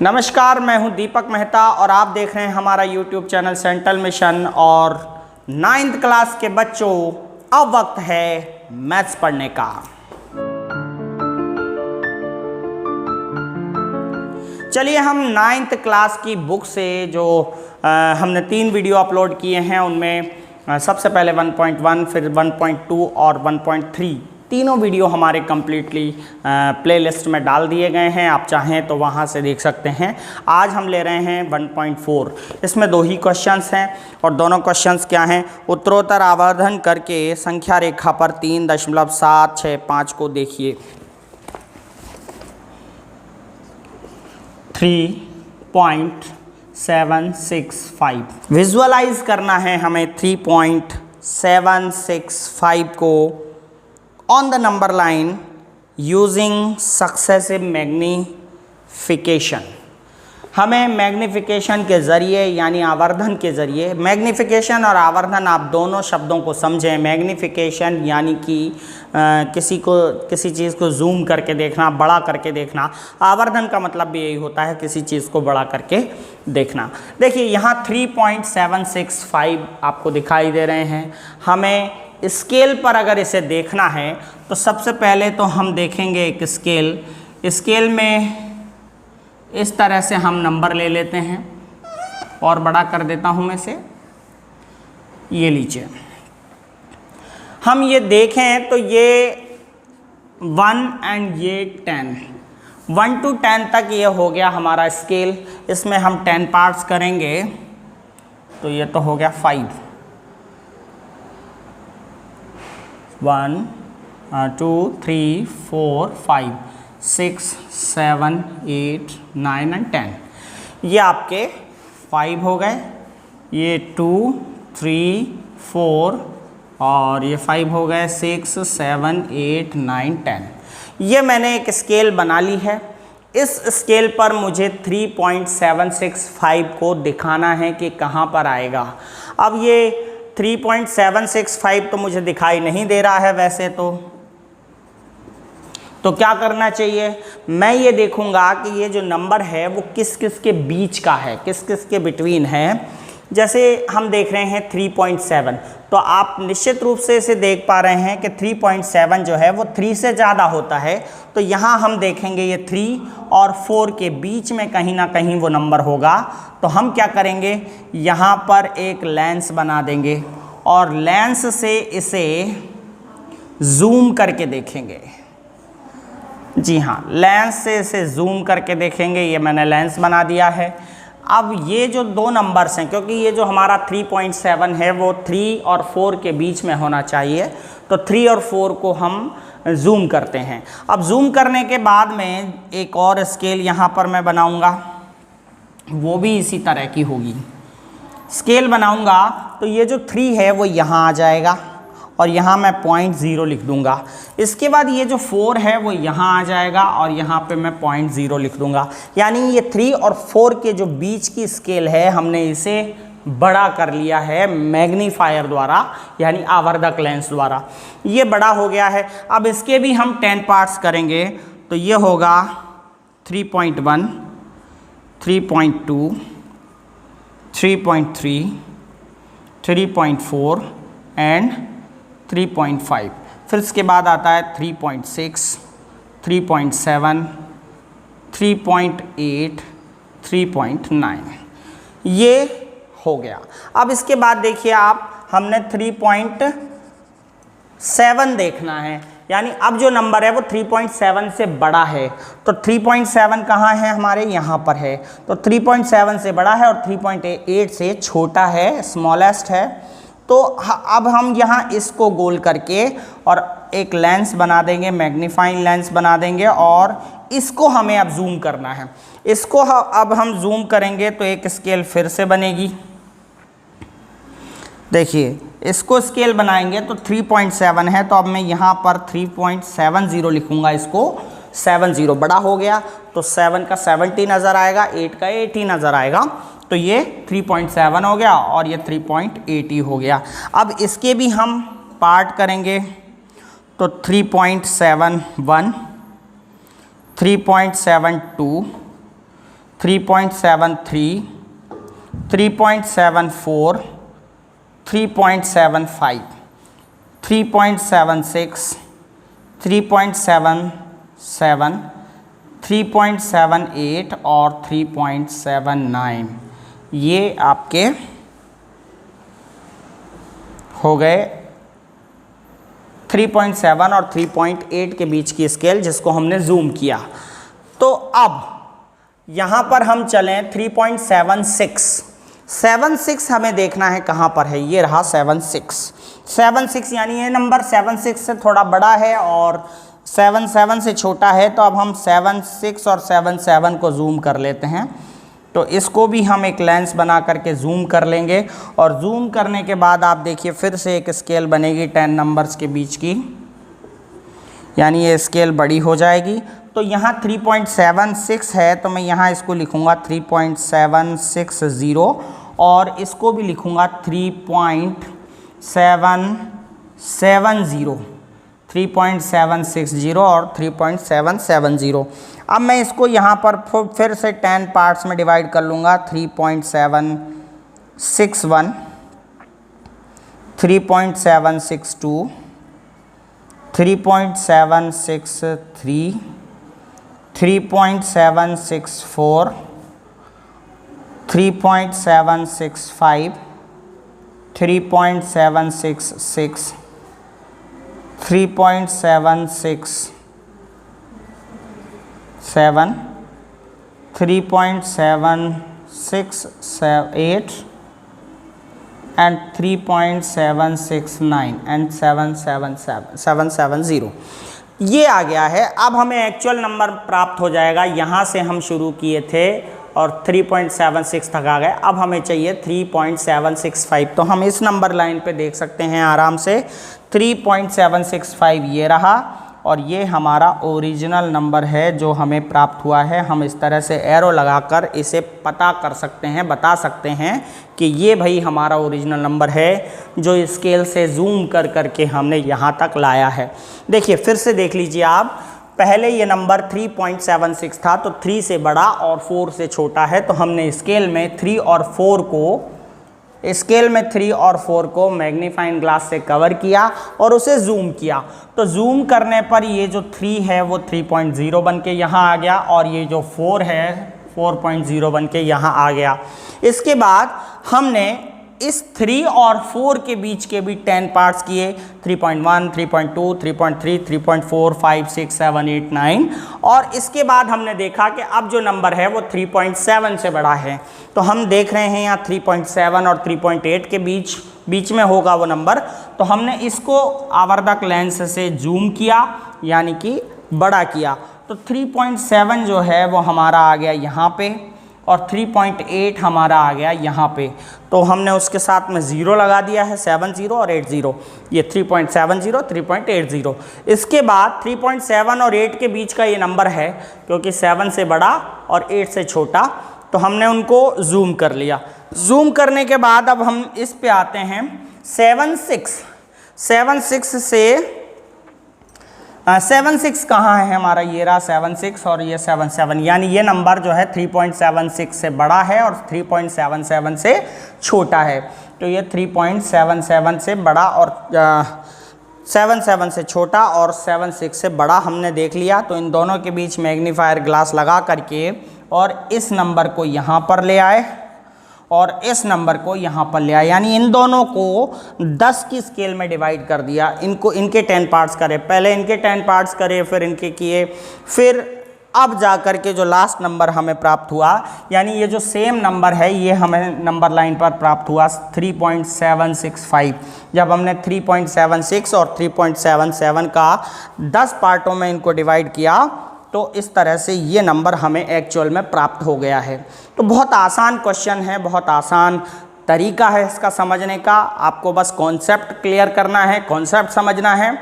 नमस्कार, मैं हूं दीपक मेहता और आप देख रहे हैं हमारा YouTube चैनल सेंट्रल मिशन। और 9th क्लास के बच्चों, अब वक्त है मैथ्स पढ़ने का। चलिए हम 9th क्लास की बुक से जो हमने 3 वीडियो अपलोड किए हैं उनमें सबसे पहले 1.1, फिर 1.2 और 1.3 तीनों वीडियो हमारे कम्प्लीटली प्लेलिस्ट में डाल दिए गए हैं। आप चाहें तो वहां से देख सकते हैं। आज हम ले रहे हैं 1.4। इसमें 2 ही क्वेश्चंस हैं और दोनों क्वेश्चंस क्या हैं? उत्तरोत्तर आवर्धन करके संख्या रेखा पर 3.765 को देखिए। 3.765 विजुअलाइज करना है हमें 3.765 को on the number line using successive magnification। हमें मैग्निफिकेशन के ज़रिए यानी आवर्धन के ज़रिए, मैग्निफिकेशन और आवर्धन आप दोनों शब्दों को समझें। मैग्निफिकेशन यानी कि किसी चीज़ को जूम करके देखना, बड़ा करके देखना। आवर्धन का मतलब भी यही होता है, किसी चीज़ को बड़ा करके देखना। देखिए यहाँ 3.765 आपको दिखाई दे रहे हैं। हमें स्केल पर अगर इसे देखना है तो सबसे पहले तो हम देखेंगे एक स्केल में इस तरह से हम नंबर ले लेते हैं और बड़ा कर देता हूं मैं इसे। ये लीजिए, हम ये देखें तो ये 1 एंड ये 10, 1 to 10 तक ये हो गया हमारा स्केल। इसमें हम 10 पार्ट्स करेंगे तो ये तो हो गया 5। 1 2 3 4 5 6 7 8 9 एंड 10। ये आपके 5 हो गए। ये 2 3 4 और ये 5 हो गए, 6 7 8 9 10। ये मैंने एक स्केल बना ली है। इस स्केल पर मुझे 3.765 को दिखाना है कि कहाँ पर आएगा। अब ये 3.765 तो मुझे दिखाई नहीं दे रहा है वैसे तो क्या करना चाहिए? मैं ये देखूंगा कि ये जो नंबर है वो किस किस के बीच का है, किस किस के बिटवीन है। जैसे हम देख रहे हैं 3.7, तो आप निश्चित रूप से इसे देख पा रहे हैं कि 3.7 जो है वो 3 से ज़्यादा होता है। तो यहाँ हम देखेंगे ये 3 और 4 के बीच में कहीं ना कहीं वो नंबर होगा। तो हम क्या करेंगे, यहाँ पर एक लेंस बना देंगे और लेंस से इसे जूम करके देखेंगे। जी हाँ, लेंस से इसे जूम करके देखेंगे। ये मैंने लेंस बना दिया है। अब ये जो 2 नंबर्स हैं, क्योंकि ये जो हमारा 3.7 है वो 3 और 4 के बीच में होना चाहिए, तो 3 और 4 को हम जूम करते हैं। अब जूम करने के बाद में एक और स्केल यहाँ पर मैं बनाऊँगा, वो भी इसी तरह की होगी। स्केल बनाऊँगा तो ये जो 3 है वो यहाँ आ जाएगा और यहाँ मैं 0.0 लिख दूंगा। इसके बाद ये जो 4 है वो यहाँ आ जाएगा और यहाँ पे मैं 0.0 लिख दूंगा। यानी ये 3 और 4 के जो बीच की स्केल है हमने इसे बड़ा कर लिया है मैग्नीफायर द्वारा, यानी आवर्धक लेंस द्वारा। ये बड़ा हो गया है। अब इसके भी हम 10 पार्ट्स करेंगे तो ये होगा 3.1, 3.2, 3.3, 3.4 एंड 3.5। फिर इसके बाद आता है 3.6, 3.7, 3.8, 3.9। ये हो गया। अब इसके बाद देखिए आप, हमने 3.7 देखना है, यानी अब जो नंबर है वो 3.7 से बड़ा है। तो 3.7 कहाँ है? हमारे यहाँ पर है। तो 3.7 से बड़ा है और 3.8 से छोटा है, स्मॉलेस्ट है। तो अब हम यहाँ इसको गोल करके और एक लेंस बना देंगे, मैग्नीफाइंग लेंस बना देंगे और इसको हमें अब जूम करना है। इसको अब हम जूम करेंगे तो एक स्केल फिर से बनेगी। देखिए, इसको स्केल बनाएंगे तो 3.7 है, तो अब मैं यहाँ पर 3.70 लिखूँगा। इसको 70 बड़ा हो गया तो 7 का 70 नज़र आएगा, 8 का 80 नज़र आएगा। तो ये 3.7 हो गया और ये 3.80 हो गया। अब इसके भी हम पार्ट करेंगे तो 3.71, 3.72, 3.73, 3.74, 3.75, 3.76, 3.77, 3.78 और 3.79 ये आपके हो गए 3.7 और 3.8 के बीच की स्केल जिसको हमने जूम किया। तो अब यहाँ पर हम चलें 3.76 हमें देखना है कहाँ पर है, ये रहा 76 यानी ये नंबर 76 से थोड़ा बड़ा है और 77 से छोटा है। तो अब हम 76 और 77 को जूम कर लेते हैं। तो इसको भी हम एक लेंस बना करके जूम कर लेंगे और जूम करने के बाद आप देखिए फिर से एक स्केल बनेगी 10 नंबर्स के बीच की, यानी ये स्केल बड़ी हो जाएगी। तो यहाँ 3.76 है तो मैं यहाँ इसको लिखूँगा 3.760 और इसको भी लिखूँगा 3.760 और 3.770। अब मैं इसको यहाँ पर फिर से 10 पार्ट्स में डिवाइड कर लूँगा। 3.761, 3.762, 3.763, 3.764, 3.765, 3.766, 3.767, 3.768 and 3.769 and 770 ये आ गया है। अब हमें एक्चुअल नंबर प्राप्त हो जाएगा। यहाँ से हम शुरू किए थे और 3.76 तक आ गए। अब हमें चाहिए 3.765। तो हम इस नंबर लाइन पे देख सकते हैं आराम से 3.765 ये रहा और ये हमारा ओरिजिनल नंबर है जो हमें प्राप्त हुआ है। हम इस तरह से एरो लगाकर इसे पता कर सकते हैं, बता सकते हैं कि ये भाई हमारा ओरिजिनल नंबर है जो स्केल से जूम कर करके हमने यहाँ तक लाया है। देखिए फिर से देख लीजिए आप, पहले ये नंबर 3.76 था तो 3 से बड़ा और 4 से छोटा है। तो हमने स्केल में 3 और 4 को मैग्नीफाइंग ग्लास से कवर किया और उसे जूम किया। तो जूम करने पर ये जो 3 है वो 3.0 बन के यहाँ आ गया और ये जो 4 है 4.0 बन के यहाँ आ गया। इसके बाद हमने इस 3 और 4 के बीच के भी 10 पार्ट्स किए, 3.1, 3.2, 3.3, 3.4, 5, 6, 7, 8, 9 और इसके बाद हमने देखा कि अब जो नंबर है वो 3.7 से बड़ा है। तो हम देख रहे हैं यहाँ 3.7 और 3.8 के बीच में होगा वो नंबर। तो हमने इसको आवर्धक लेंस से जूम किया यानी कि बड़ा किया। तो 3.7 जो है वो हमारा आ गया यहाँ पे और 3.8 हमारा आ गया यहाँ पे। तो हमने उसके साथ में 0 लगा दिया है, 70 और 80, ये 3.70, 3.80। इसके बाद 3.7 और 8 के बीच का ये नंबर है क्योंकि 7 से बड़ा और 8 से छोटा। तो हमने उनको जूम कर लिया। जूम करने के बाद अब हम इस पे आते हैं 76 कहाँ है हमारा, ये रहा 76 और ये 77, यानी ये नंबर जो है 3.76 से बड़ा है और 3.77 से छोटा है। तो ये 3.77 से बड़ा और 77 से छोटा और 76 से बड़ा हमने देख लिया। तो इन दोनों के बीच मैग्नीफायर ग्लास लगा करके और इस नंबर को यहाँ पर ले आए और इस नंबर को यहाँ पर ले आए, यानी इन दोनों को 10 की स्केल में डिवाइड कर दिया। इनके 10 पार्ट्स करे, पहले इनके 10 पार्ट्स करे फिर इनके किए, फिर अब जा कर के जो लास्ट नंबर हमें प्राप्त हुआ, यानी ये जो सेम नंबर है ये हमें नंबर लाइन पर प्राप्त हुआ 3.765। जब हमने 3.76 और 3.77 का 10 पार्टों में इनको डिवाइड किया तो इस तरह से ये नंबर हमें एक्चुअल में प्राप्त हो गया है। तो बहुत आसान क्वेश्चन है, बहुत आसान तरीका है इसका समझने का। आपको बस कॉन्सेप्ट क्लियर करना है, कॉन्सेप्ट समझना है।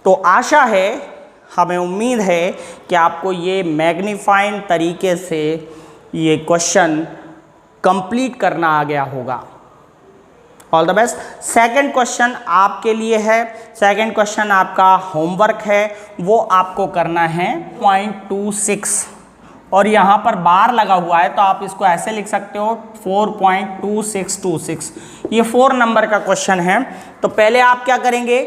तो आशा है, हमें उम्मीद है कि आपको ये मैग्नीफाइंग तरीके से ये क्वेश्चन कंप्लीट करना आ गया होगा। All the best. Second question आपके लिए है। सेकंड क्वेश्चन आपका होमवर्क है, वो आपको करना है और यहाँ पर बार लगा हुआ है तो आप इसको ऐसे लिख सकते हो 4.2626। ये 4 नंबर का क्वेश्चन है। तो पहले आप क्या करेंगे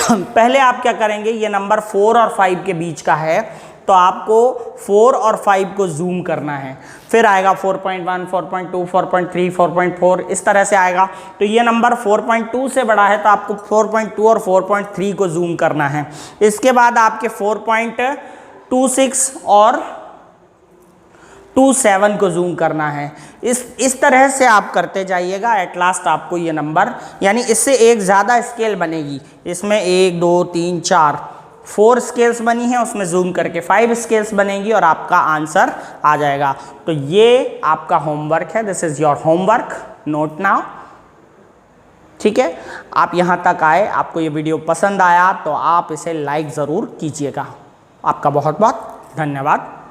पहले आप क्या करेंगे, ये नंबर 4 और 5 के बीच का है तो आपको 4 और 5 को जूम करना है, फिर आएगा 4.1, 4.2, 4.3, 4.4 इस तरह से आएगा। तो ये नंबर 4.2 से बड़ा है तो आपको 4.2 और 4.3 को जूम करना है। इसके बाद आपके 4.26 और 27 को जूम करना है। इस तरह से आप करते जाइएगा, एट लास्ट आपको ये नंबर, यानी इससे एक ज़्यादा स्केल बनेगी। इसमें 1 2 3 4 स्केल्स बनी है, उसमें जूम करके 5 स्केल्स बनेगी और आपका आंसर आ जाएगा। तो ये आपका होमवर्क है, this is your homework, note now. ठीक है, आप यहाँ तक आए, आपको ये वीडियो पसंद आया तो आप इसे लाइक ज़रूर कीजिएगा। आपका बहुत बहुत धन्यवाद।